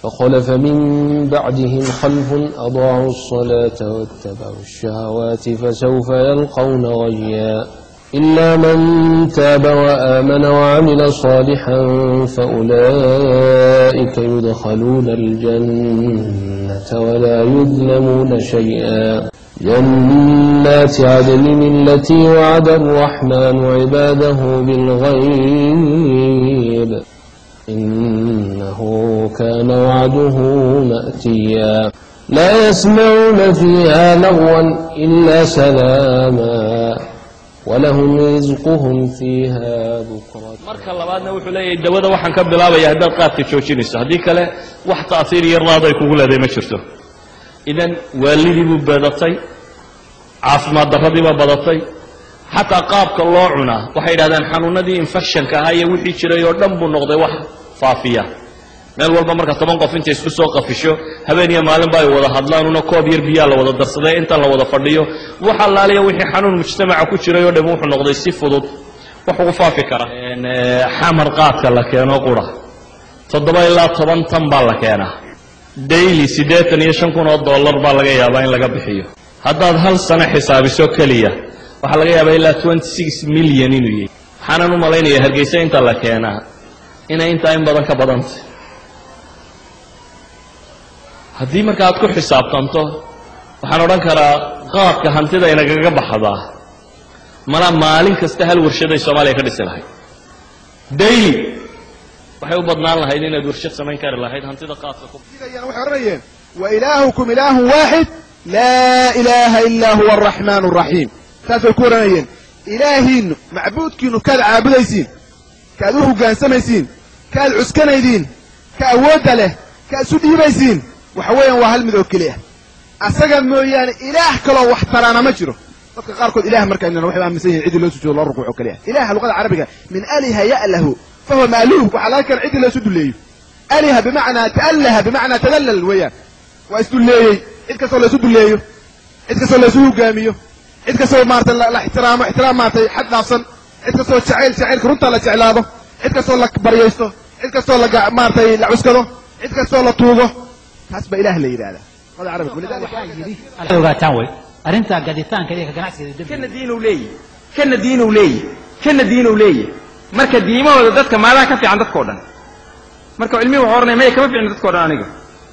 فخلف من بعدهم خلف أضاعوا الصلاة واتبعوا الشهوات فسوف يلقون غيا إلا من تاب وآمن وعمل صالحا فأولئك يدخلون الجنة ولا يظلمون شيئا جنات عدن التي وعد الرحمن عباده بالغيب إنه كان وعده مأتيا لا يسمعون فيها لغوا إلا سلاما ولهم رزقهم فيها بكرة. marka labaadna wuxuu leeyahay dawada waxaan ka bilaabaya haddaad qaadka joojinayso haddii kale wax taasiir iyo raad ay kugu leedahay ma jirto. idan waalidii buu badatay caafimaad darradii baa badatay xataa qaabka loo cunaa waxay yidhahdaan xanuunadii infectionka ahaa iyo wixii jiray oo dhan buu noqday wax faafiya meel walba marka 10 qof inta isku soo qafisho habeen iyo maalin baa ay wada hadlaan una koob yar biyo la wada darsaday inta la wada fadhiyo waxa laaliya wixii xanuun mujtamaca ku jiray oo dhan wuxuu noqday si fudud wax ugu faafi kara xamar qaadka la keeno qura 7 ilaa 10 tan baa la keenaa daily $85,000 baa laga yaabaa in laga bixiyo haddaad hal sano xisaabiso kaliya waxa laga yaabaa ilaa 26 milyan inuu yahay waxaan u malaynayaa Hargeysa inta la keenaa inay inta in badan ka badantay haddii marka aad ku xisaabtanto waxaan odhan karaa qaabka hantida inagaga baxdaa mana maalin kasta hal warshaday Soomaaliya ka dhisi lahayd daily waxay u badnaan lahayd inaad warshad samayn kari lahayd hantida qaadka ku waxay oranayeen wa ilaahukum ilaahun waahid laa ilaaha illaa huwa arraxmaanu arraxiim taasay ku oranayeen ilaahiin macbuudkiinu kaad caabudaysiin kaad u hoggaansamaysiin kaad cuskanaydiin ka awoodda leh ka isu dhiibaysiin waxa weeyaan waa hal mid oo keliya asaga mooyaane ilaah kaloo wax taraana ma jiro dadka qaarkood ilaah marka inna waxay aaminsan yihiin cid loo sujuudo loo rukuuco kaliya ilaah luqada carabiga min aliha ya'lahu fahuwa ma'luh waxa la kala cid loo sujuuleeyo aliha bima'na ta'allaha bima'na tadallal weeyaan waa isduleeyay cid ka soo la sujuuleeyo cid ka soo la suugaamiyo cid ka soo maarta la ixtiraam maartay xad dhaafsan cid ka soo jacayl runta la jeclaado cid ka soo la baryaysto cid ka soo la maartay la cuskado cid ka soo la tuugo taas ba ilaah la yiraahdaa qada carabiga waxa yiri alogaataan way arinta gaditaanka iyo ganacsiga dib kana diinu leeyahay marka diimahooda dadka maadaha ka fiican dadkoo dhan marka cilmi wuxuu oranay ma ka fiican dadkoo dhan aniga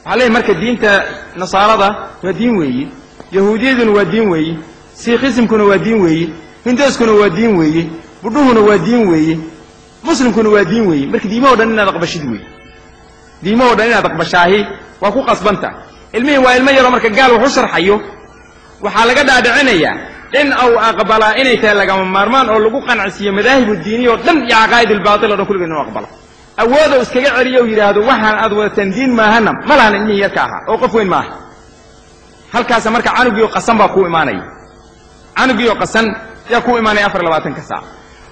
waxa leeyahay marka diinta nasaarada waa diin weeye yahuudiyaduna waa diin weeye siikhismkuna waa diin weeye hinduuskuna waa diin weeye budhuhuna waa diin weeye muslimkuna waa diin weeye marka diimahooda dhan inaad aqbashid weeye diimahooda dhan inaad aqbashaahi waa ku qasbanta ilmihi waa ilmo yaro marka gaal wuxuu sharxayo waxa laga dhaadhicinayaa in aw aqbala inay tahay laga maarmaan oo lagu qancisiyo madaahibu diiniyo dhan iyo aqaa'id al-baatil oo kulligeena aqbala awoodo iskaga celiyo yiraahdo waxaan aad wadataan diin maahana malahan ilmihi yarka aha oo qof weyn maaha halkaas marka canugiyo qasan baa ku imaanaya canugiyo qasan yaa ku imaanaya 24 saac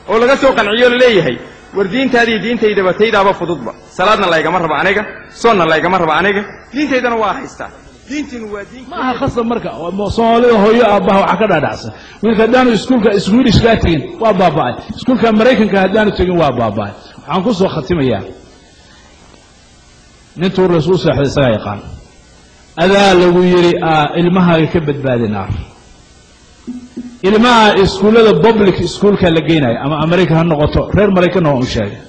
oo laga soo qanciyo leeyahay war diintaadii diintayda bataydaaba fududba salaadna la igama raba aniga soonna la igama raba aniga diintaydana waa haystaa diintinu waa diin ma khasab marka Soomaaliya hooyo aabaha waxa ka dhaadhacsan wiilka haddaanu iskuulka Swedish ka tagin waa baaba'ay iskuulka Mareykanka haddaanu tagin waa baaba'ay waxaan ku soo khatimayaa nintu rasuul sallallahu alayhi yaqaan adaa lagu yiri ilmaha ka badbaadinaar ilmaha iskuulada public iskuulka la geenay ama America ha noqoto reer Mareykan oo u sheegay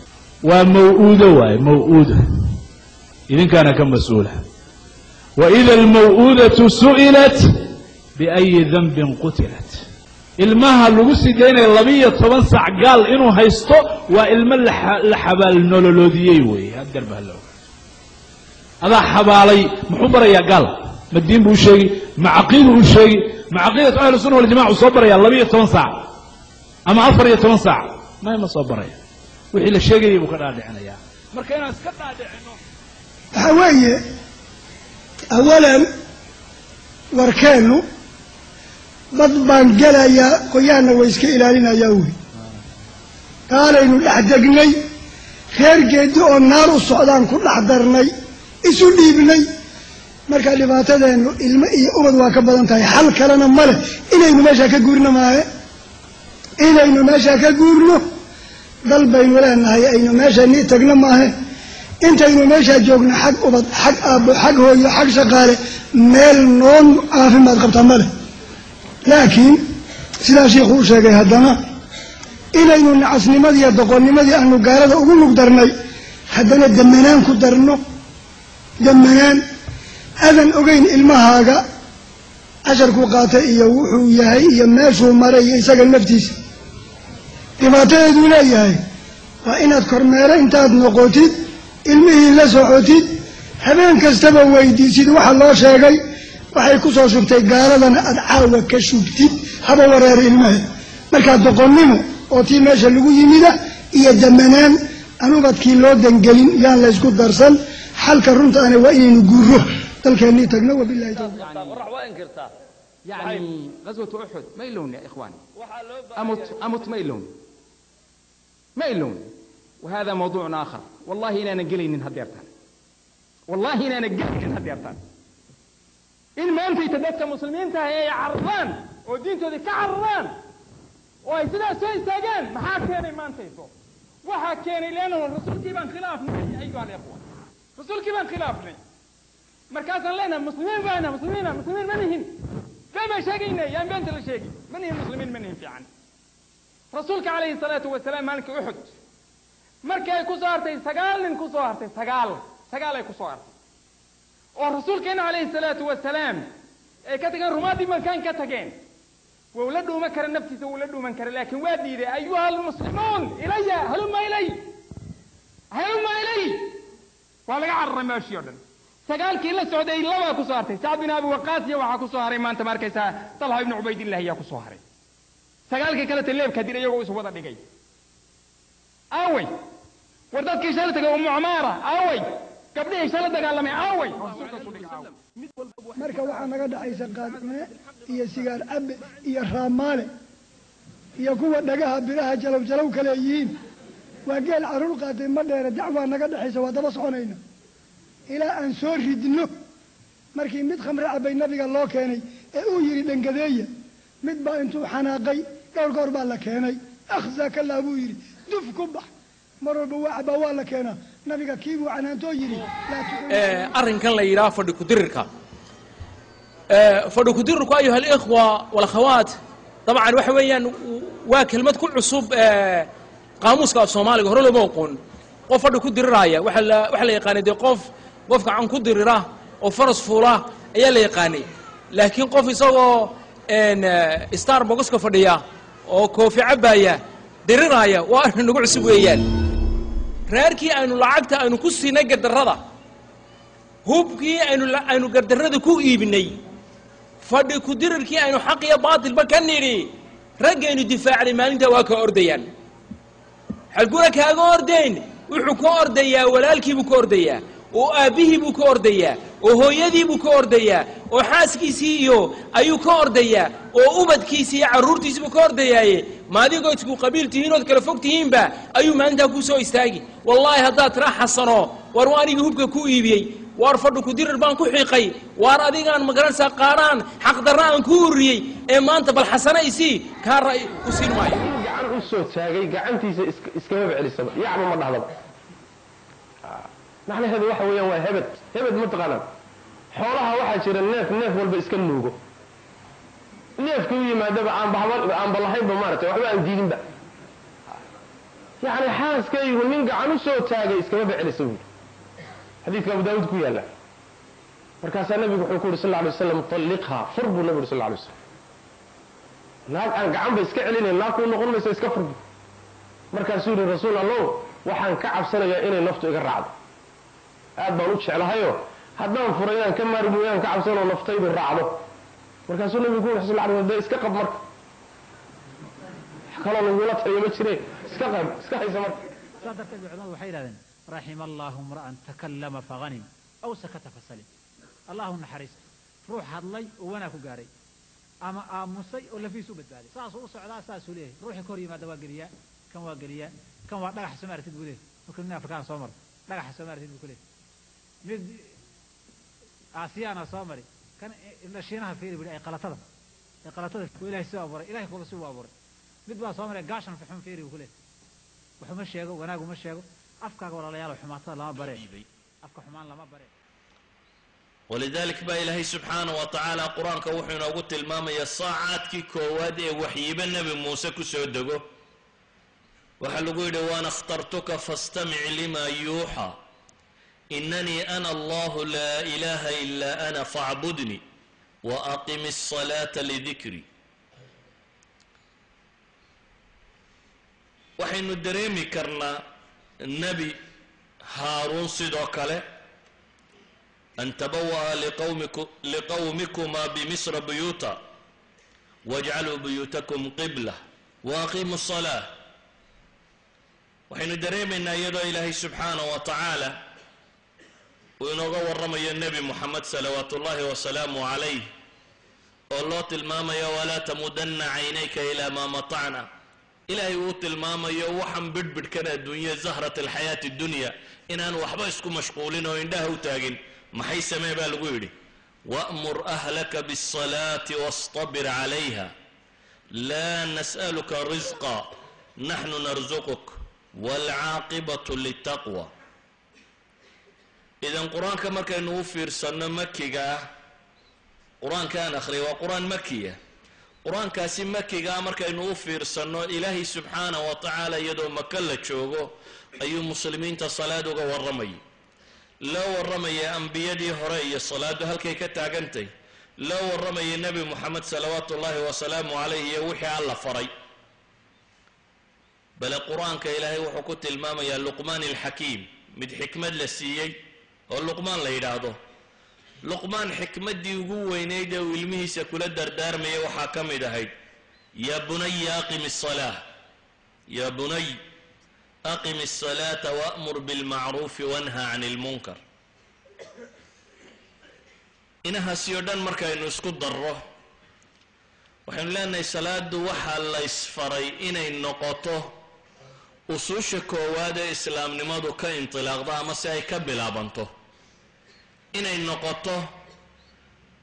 waa maw'uudo idinkana ka mas'uula وإذا الموءودة سئلت بأي ذنب قتلت المها لغسي دينا اللبية 8 ساعة قال إنه هيستو وإلما لحبال نولولوديي وي هدر بهالو هذا حبالي محبر يا قال مدين بو شيء معقيده شيء معقيدة أهل السنة والجماعة صبر يا اللبية 8 ساعة أما أفر يا 8 ساعة ما يما صبر يا وحي للشيء يبقى رادع أنا يا مركينا اسكت رادع إنه حواية أولا وركانه ضبان جلايا قيانا ويسك إلالنا يومي قال إنه لحدقني خير جيدو النار الصعدان كل حضرني إسو ليبني مركا اللي باتدا إنه المئي أمد واكبادان تاي حل كلنا ماله إنا إنه ماشا كقورنا معه إنا إنه ماشا كقورنا دل بين ولا نهاية إنه ماشا نيتقنا معه intaynu meeshaa joogna xag ubad xag aabbo xag hooyo xag shaqaale meel noon caafimaad qabta ma leh laakiin sidaa sheikhu u sheegay haddana inaynu nacasnimadii iyo doqonnimadii aanu gaalada ugu lug darnay haddana damanaan ku darno damanaan adan ogeyn ilmahaaga casharkuu qaatay iyo wuxuu yahay iyo meeshuu maray iyo isaga naftiisa dhibaatadeeduu leeyahay waa inaad kormeero intaad noqotid ilmihii la socotid habeen kastaba weydiisid waxa loo sheegay waxay ku soo shubtay gaaladana aad caawa ka shubtid haba wareer ilmahe markaa doqonnimo oo tii meesha lagu yimida iyo damanaan aan ubadkii loo dangelin yaan laysku darsan xalka runta ana waa inaynu guuro dalkeennii tagno wabillahi tawfiiq يعني غزوة أحد ما يلون يا إخواني أمت ما يلون وهذا موضوع آخر والله إنا نقلي من هديرتان والله إنا نقلي من هديرتان إن ما أنت تدفت مسلمين تهي عرضان ودين تهي كعرضان وإذا سيستاقان ما حاكيني ما أنت يسو وحاكيني لأنه الرسول كيبان خلافني أيها الإخوان الرسول كيبان خلافني مركزا لنا مسلمين معنا مسلمين منهن فما شاقينا يا بنت الشاقي منهم مسلمين منهم في عن رسولك عليه الصلاة والسلام مالك أحد مركا يكسارتي سقال كسارتي سقال يكسارتي ورسولك عليه الصلاة والسلام كتغن رمادي مكان كتغن وولده مكر النفس وولده منكر لكن وادي أيها المسلمون إلي هلم إلي ولا يعرم ماشي يردن سقال كلا السعودية لما كسارتي سعد بن أبي وقاص يوحى كساري ما أنت مركزها طلحة بن عبيد الله يا كساري سقال كلا الليل كدير يوغو سوضا دقي أوي وردت كيشالتك أم عمارة أوي قبل يشالتك قال لي أوي marka waxaa naga dhaxaysa qaadcune iyo sigaar cabe iyo raamaale iyo kuwa dhagaha biraha jalow kale yihiin waa geel caruur qaatay ma dheere dacwaa naga dhaxaysa waa daba soconayna ilaa aan soo ridno markii mid khamre cabay nabiga loo keenay ee uu yidhi dhangadeeya mid baa intuu xanaaqay dhowr goor baa la keenay akhzakallah buu yidhi duf ku bax mar walba waa cabaa waa la keenaa nabiga kii buu canaantoo yidhi arrinkan la yidhaha fadhi ku-dirirka fadhi ku-dirirku ayuha alikhwa walakhawaat dabcan waxa weeyaan waa kelmad ku cusub qaamuuska af soomaaliga hore looma aqoon qof fadhi ku diriraya waxa la yaqaanay dee qof gacan ku dirira oo faras fuula ayaa la yaqaanay laakiin qof isagoo starbuckska fadhiya oo koofi cabaya diriraya waa arrin nagu cusub weeyaan reerkii aynu lacagta aynu ku siinay gardarrada hubkii aynu gardarrada ku iibinay fadhi ku dirirkii aynu xaq iyo baatilba ka nidhi raggaynu difaacnay maalintaa waa ka ordayaan halkuna kaaga ordayn wuxuu ka ordayaa walaalkiibuu ka ordayaa oo aabbihiibuu ka ordayaa oo hooyadiibuu ka ordayaa oo xaaskiisii iyo ayuu ka ordayaa oo ubadkiisii iyo carruurtiisiibuu ka ordayaaye maadigoo isku qabiil tihiin ood kala fog tihiinba ayuu maalintaa ku soo istaagi wallaahi haddaad tira xasano war waa anigii hubka ku iibiyey waar fadhi ku dirir baan ku xiiqay waar adigaan magaranaysaa qaaraan xaqdarra aan ku ururiyey ee maanta bal xasana isii kaa ra'y ku siin maayo gacan u soo taagay gacantiisa iskama celisaba yacba ma dhahdaba macnaheedu waxa weeyaan waa hebed ma taqaanaan xoolaha waxaa jira neef walba iska nuugo neefka u yimaadaba aan balahaynba maaragtay waxba aan diidinba yacni xaaskaygu nin gacan u soo taagay iskamaba celisa buuri xadiidka abu daawuud ku yaalla markaasaa nabigu wuxuu ku yidhi sal lla alay wasalam talliqhaa fur buu nabi yuri sal lla alay wasalam naag aan gacan ba iska celinayn naag kuu noqon maysa iska furbu markaasuu yidhi rasuul allow waxaan ka cabsanayaa inay naftu iga raacdo aad baan u jeclahayo haddaan furay inaan ka maari mooy inaan ka cabsanoo naftaydu raacdo markaasuu nabigu ku yidhi sal lla alay wasalam dee iska qab marka wax kaloo lagula taliyo ma jire iska haysa marka saa darteed culimadu waxay yidhahdeen raxima allahu imra'an takallama faghanim aw sakata fasalim allahu naxariista ruux hadlay oo wanaag ku gaaray ama aamusay oo lafiisu badbaaday saasuu u socdaa saasuu leeyahay ruuxii ka hor yimaada waa geliyaa kan waa geliyaa kan waa dhagaxa soo maaratid buu leeyahay marka nin afrikaan soo maro dhagaxa soo maaratid buu ku leeyahay mid aasiyaana soo mari kan shiinaha fiiri buu ay qalatada ku ilaahay soo abuuray ilaahay kuba soo abuuray mid baa soo maray gaashan fixun fiiri buu ku leeyahay wuxuma sheego wanaagu ma sheego afkaaga walaalayaal xumaatada lama bare afka xumaan lama bare ولذلك بقى إلهي سبحانه وتعالى قرآن كوحينا قلت الماما يصاعات كي كواد وحيب النبي موسى كسودقه وحلقوا وانا اخترتك فاستمع لما يوحى إنني أنا الله لا إله إلا أنا فاعبدني وأقم الصلاة لذكري وحين الدريمي كرنا النبي هارون صدوك له أن تبوأ لقومكما بمصر بيوتا واجعلوا بيوتكم قبلة وأقيموا الصلاة وحين دريم أن يدعو إلهي سبحانه وتعالى ونغور رمي النبي محمد صلوات الله وسلامه عليه والله الماما يا ولا تمدن عينيك إلى ما مطعنا إلهي وط الماما يا وحن بدبد كان الدنيا زهرة الحياة الدنيا إن أنا وحبايسكم مشغولين وإنده وتاقين ما حيسمي بالقولي وأمر أهلك بالصلاة واصطبر عليها لا نسألك رزقا نحن نرزقك والعاقبة للتقوى إذا القرآن كما كان يوفر سنة مكي قرآن كان أخري وقرآن مكية قرآن كاسي مكي أمر كان يوفر سنة إلهي سبحانه وتعالى يدو مكالة شوغو أي مسلمين تصلاة والرمي لو الرمي أنبيادي هري الصلاة هل كي كتاقنتي لو الرمي النبي محمد صلوات الله وسلامه عليه يوحي على فري بل القرآن كإلهي وحكوت الماما يا لقمان الحكيم مد حكمة لسيي واللقمان ليداده لقمان حكمة دي وقوة نيدا وإلمه سكولة دردار مي وحاكم دهيد يا بني أقم الصلاة يا بني أقم الصلاة وأمر بالمعروف وانهى عن المنكر إنها سيودان مركا إنو اسكو ضره وحين لأن الصلاة وحا الله يسفري إنا النقطة أصوش كواد إسلام نمادو كإنطلاق دا مساي كبلابانتو إنا النقطة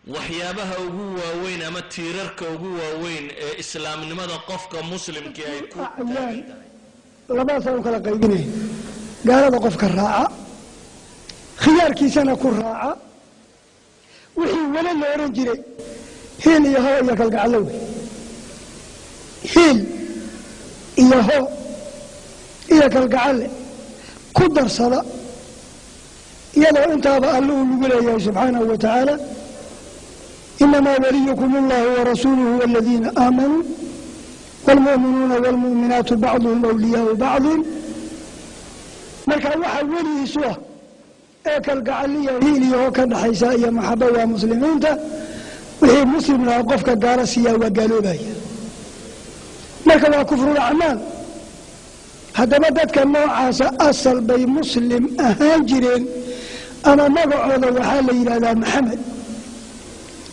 وحيابها وقوة وين أما تيررك وقوة وين إسلام نمادو قفك مسلم كي يكون labadaasaan u kala qaybinay gaalada qofka raaca khiyaarkiisana ku raaca wixii wala la oran jiray hiil iyo ho iyo kalgacalo wey hiil iyo ho iyo kalgacalle ku darsada iyadoo intaaba alluhu lagu leeyahay subxaanahu wa tacaala inamaa waliyukum allahu warasuuluhu waladiina aamanuu والمؤمنون والمؤمنات بعضهم أولياء بعض marka waxa weligiisu ah ee kalgacaliya hiiliyo ka dhaxaysa iyo maxabada muslimiinta wixii muslimna qofka gaala siya waa gaaloobaya marka waa kufrul a'maan hadaba dadka noocaas asal bay muslim ahaan jireen ama magacooda waxa la yiraahdaa maxamed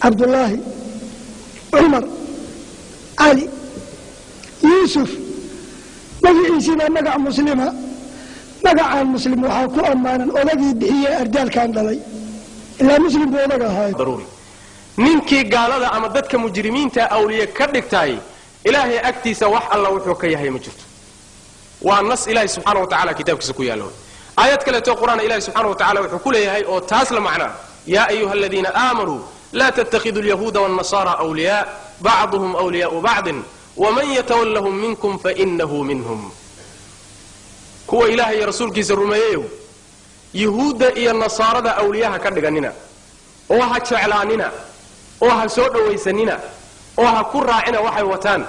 abdullahi umar ali يوسف مجيسنا مجا مسلمة مجا عن مسلم وحكوا أمانا ولقي بحية أرجال كان لي إلا مسلم بولقى هاي ضروري نينكي قال هذا أمدتك مجرمين تا أولياء كردك تاي إلهي أكتي سواح الله وحوكي هاي مجرد والنص إلهي سبحانه وتعالى كتابك سكويا له آيات كلا القرآن إلهي سبحانه وتعالى وحكولي هاي أو تاسل معنا يا أيها الذين آمنوا لا تتخذوا اليهود والنصارى أولياء بعضهم أولياء بعض ومن يتولهم منكم فإنه منهم كو إلهي رسولك سرميه يهودا إيا النصارى أولياءها كردغاننا وها تشعلاننا وها سود ويسننا وها كراعنا وحي وتان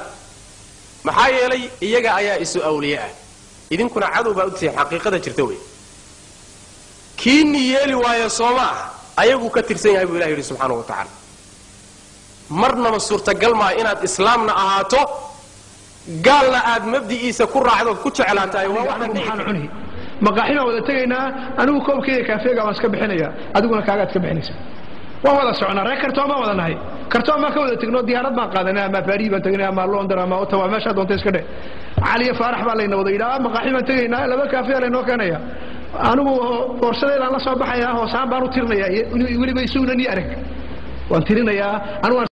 محايا لي إيجا أيا إسو أولياء إذن كنا عدو بأدسي حقيقة جرتوي كيني يلي ويا صوما أيقو كتر سيئة إلهي سبحانه وتعالى marna ma suurtagal ma inaad islaamna ahaato gaalna aad mabdiiisa ku raacdo ku jeclaantahay waa waxaan cunhi maqaaxina wada tagaynaa anigu koobkayga kaafeega waan iska bixinaya adiguna kaagaad ka bixinaysa waan wada soconaa reer kartoon baan wada nahay kartoon baan ka wada tagno diyaarad baan qaadanaa ama Paris baan tagnaa ama London ama Ottawa meesha doonta iska dhe caliya faarax baa layna wada ilaa maqaaxi baan tagaynaa laba kaafeega laynoo keenaya anigu boorsadeedaan la soo baxayaa hoosaan baan u tirinayaa weliba isuuna ni arag waan tirinayaa anigu